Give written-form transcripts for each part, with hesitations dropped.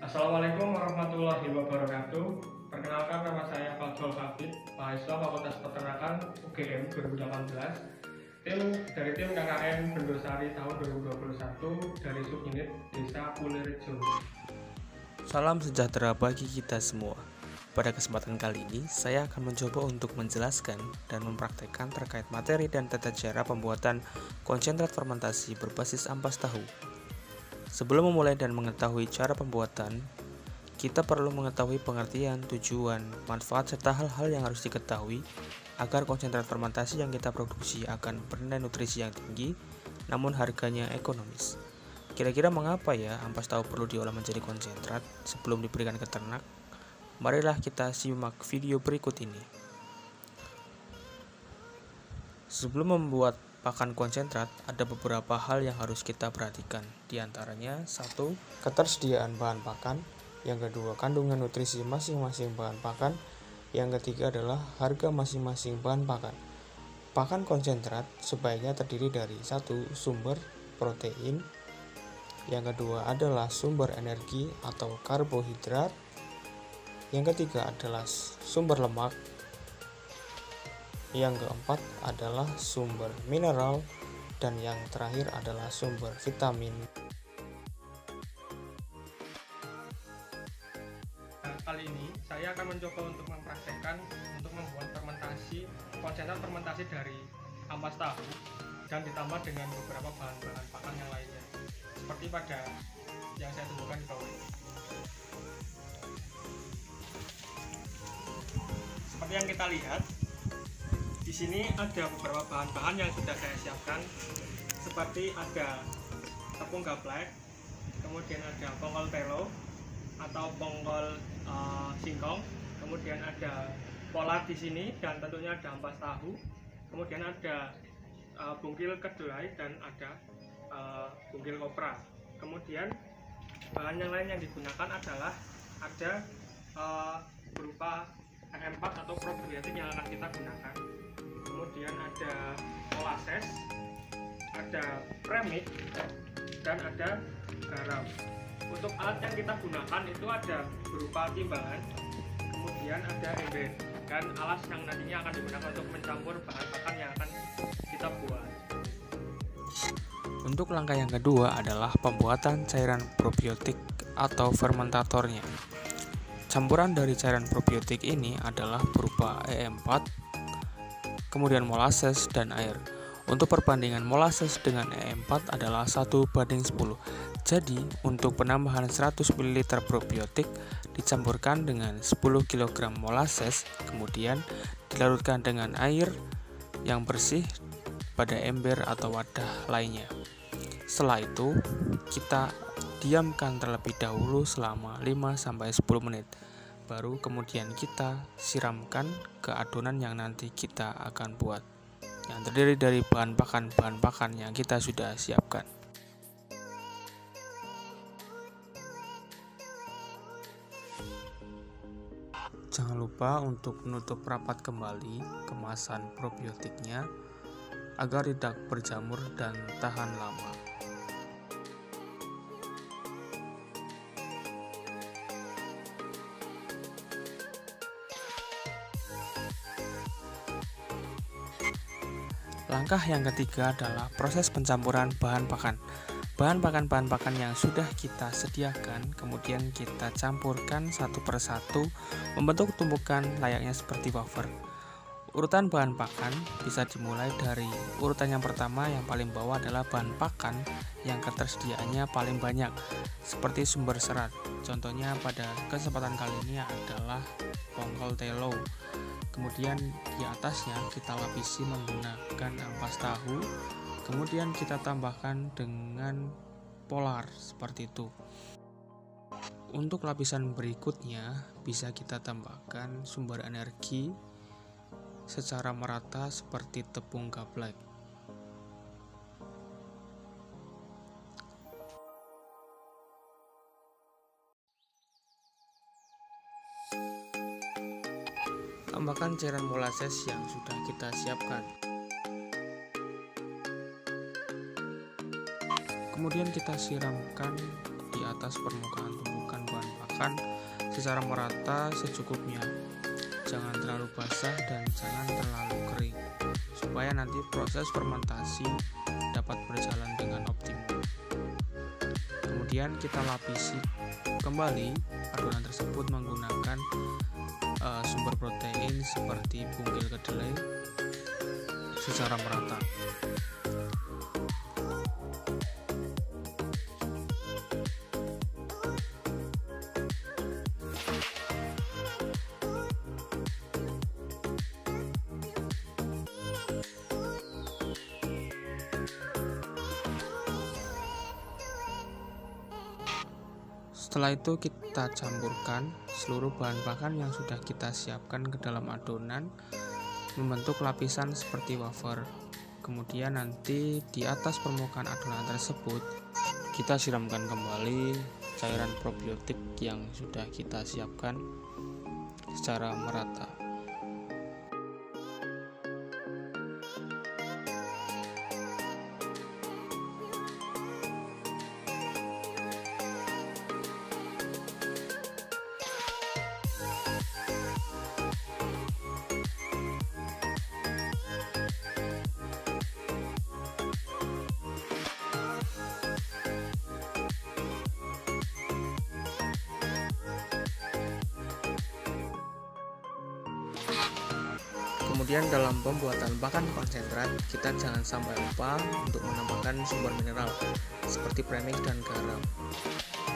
Assalamualaikum warahmatullahi wabarakatuh. Perkenalkan, nama saya Fadhol Hafid, mahasiswa Fakultas Peternakan UGM 2018. Dari tim KKN Bendosari tahun 2021 dari subunit Desa Pulirejo. Salam sejahtera bagi kita semua. Pada kesempatan kali ini, saya akan mencoba untuk menjelaskan dan mempraktekkan terkait materi dan tata cara pembuatan konsentrat fermentasi berbasis ampas tahu. Sebelum memulai dan mengetahui cara pembuatan, kita perlu mengetahui pengertian, tujuan, manfaat, serta hal-hal yang harus diketahui agar konsentrat fermentasi yang kita produksi akan bernilai nutrisi yang tinggi, namun harganya ekonomis. Kira-kira mengapa ya ampas tahu perlu diolah menjadi konsentrat sebelum diberikan ke ternak? Marilah kita simak video berikut ini. Sebelum membuat pakan konsentrat, ada beberapa hal yang harus kita perhatikan. Di antaranya, 1. Ketersediaan bahan pakan. Yang kedua, kandungan nutrisi masing-masing bahan pakan. Yang ketiga adalah harga masing-masing bahan pakan. Pakan konsentrat sebaiknya terdiri dari 1. Sumber protein. Yang kedua adalah sumber energi atau karbohidrat. Yang ketiga adalah sumber lemak. Yang keempat adalah sumber mineral. Dan yang terakhir adalah sumber vitamin. Kali ini saya akan mencoba untuk mempraktekkan untuk membuat konsentrat fermentasi dari ampas tahu dan ditambah dengan beberapa bahan-bahan pakan yang lainnya, seperti pada yang saya tunjukkan di bawah ini. Seperti yang kita lihat, di sini ada beberapa bahan-bahan yang sudah saya siapkan, seperti ada tepung gaplek, kemudian ada pongkol telo atau pongkol singkong, kemudian ada polar di sini, dan tentunya ada ampas tahu, kemudian ada bungkil kedelai dan ada bungkil kopra. Kemudian bahan yang lain yang digunakan adalah ada berupa E4 atau probiotik yang akan kita gunakan. Kemudian ada molasses, ada premix, dan ada garam. Untuk alat yang kita gunakan itu ada berupa timbangan, kemudian ada ember, dan alas yang nantinya akan digunakan untuk mencampur bahan pakan yang akan kita buat. Untuk langkah yang kedua adalah pembuatan cairan probiotik atau fermentatornya. Campuran dari cairan probiotik ini adalah berupa E4, kemudian molasses dan air. Untuk perbandingan molasses dengan E4 adalah 1:10. Jadi, untuk penambahan 100 ml probiotik dicampurkan dengan 10 kg molasses, kemudian dilarutkan dengan air yang bersih pada ember atau wadah lainnya. Setelah itu, kita diamkan terlebih dahulu selama 5-10 menit. Baru kemudian kita siramkan ke adonan yang nanti kita akan buat, yang terdiri dari bahan pakan yang kita sudah siapkan. Jangan lupa untuk menutup rapat kembali kemasan probiotiknya agar tidak berjamur dan tahan lama. Langkah yang ketiga adalah proses pencampuran bahan pakan. Bahan pakan yang sudah kita sediakan kemudian kita campurkan satu persatu membentuk tumpukan layaknya seperti wafer. Urutan bahan pakan bisa dimulai dari urutan yang pertama. Yang paling bawah adalah bahan pakan yang ketersediaannya paling banyak, seperti sumber serat. Contohnya pada kesempatan kali ini adalah pongkol telo. Kemudian di atasnya kita lapisi menggunakan ampas tahu. Kemudian kita tambahkan dengan polar seperti itu. Untuk lapisan berikutnya bisa kita tambahkan sumber energi secara merata seperti tepung gaplek. Tambahkan cairan molasses yang sudah kita siapkan. Kemudian kita siramkan di atas permukaan tumpukan bahan pakan secara merata secukupnya. Jangan terlalu basah dan jangan terlalu kering, supaya nanti proses fermentasi dapat berjalan dengan optimal. Kemudian kita lapisi kembali adonan tersebut menggunakan sumber protein seperti bungkil kedelai secara merata. Setelah itu kita campurkan seluruh bahan pakan yang sudah kita siapkan ke dalam adonan membentuk lapisan seperti wafer. Kemudian nanti di atas permukaan adonan tersebut kita siramkan kembali cairan probiotik yang sudah kita siapkan secara merata. Kemudian dalam pembuatan pakan konsentrat, kita jangan sampai lupa untuk menambahkan sumber mineral seperti premix dan garam.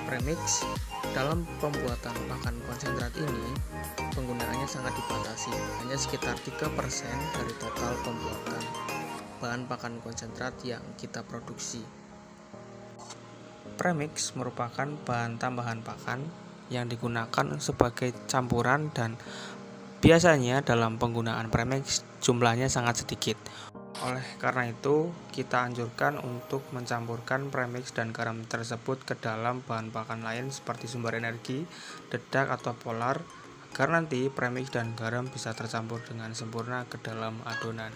Premix dalam pembuatan pakan konsentrat ini penggunaannya sangat dibatasi, hanya sekitar 3% dari total pembuatan bahan pakan konsentrat yang kita produksi. Premix merupakan bahan tambahan pakan yang digunakan sebagai campuran dan biasanya dalam penggunaan premix jumlahnya sangat sedikit. Oleh karena itu, kita anjurkan untuk mencampurkan premix dan garam tersebut ke dalam bahan pakan lain seperti sumber energi, dedak atau polar, agar nanti premix dan garam bisa tercampur dengan sempurna ke dalam adonan.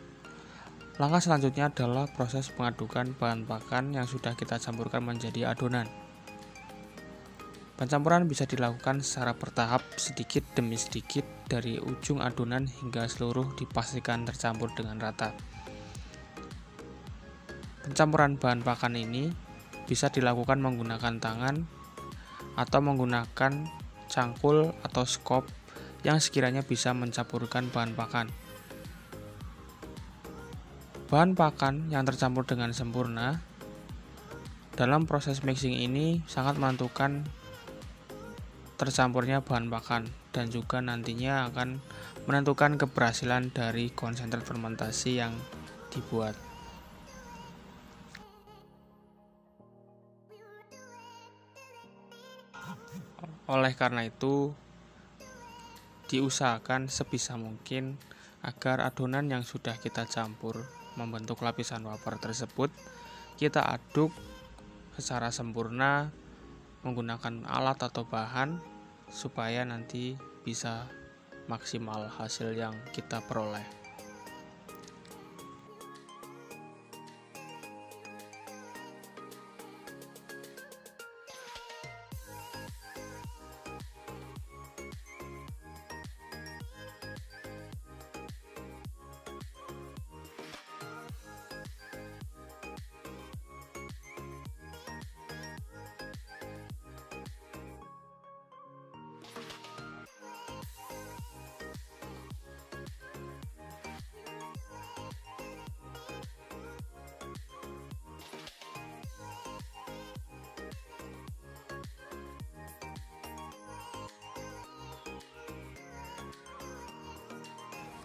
Langkah selanjutnya adalah proses pengadukan bahan pakan yang sudah kita campurkan menjadi adonan. Pencampuran bisa dilakukan secara bertahap sedikit demi sedikit dari ujung adonan hingga seluruh dipastikan tercampur dengan rata. Pencampuran bahan pakan ini bisa dilakukan menggunakan tangan atau menggunakan cangkul atau skop yang sekiranya bisa mencampurkan bahan pakan. Bahan pakan yang tercampur dengan sempurna dalam proses mixing ini sangat menentukan tercampurnya bahan pakan dan juga nantinya akan menentukan keberhasilan dari konsentrat fermentasi yang dibuat. Oleh karena itu, diusahakan sebisa mungkin agar adonan yang sudah kita campur membentuk lapisan wafer tersebut kita aduk secara sempurna menggunakan alat atau bahan supaya nanti bisa maksimal hasil yang kita peroleh.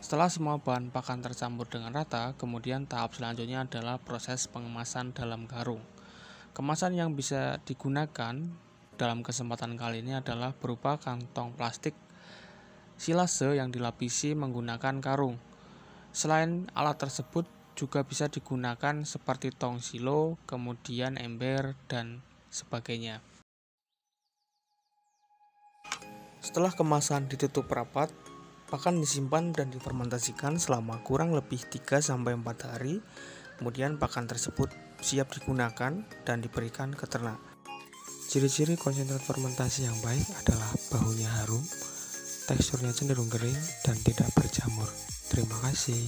Setelah semua bahan pakan tercampur dengan rata, kemudian tahap selanjutnya adalah proses pengemasan dalam karung. Kemasan yang bisa digunakan dalam kesempatan kali ini adalah berupa kantong plastik silase yang dilapisi menggunakan karung. Selain alat tersebut juga bisa digunakan seperti tong silo, kemudian ember, dan sebagainya. Setelah kemasan ditutup rapat, pakan disimpan dan difermentasikan selama kurang lebih 3-4 hari. Kemudian pakan tersebut siap digunakan dan diberikan ke ternak. Ciri-ciri konsentrat fermentasi yang baik adalah baunya harum, teksturnya cenderung kering, dan tidak berjamur. Terima kasih.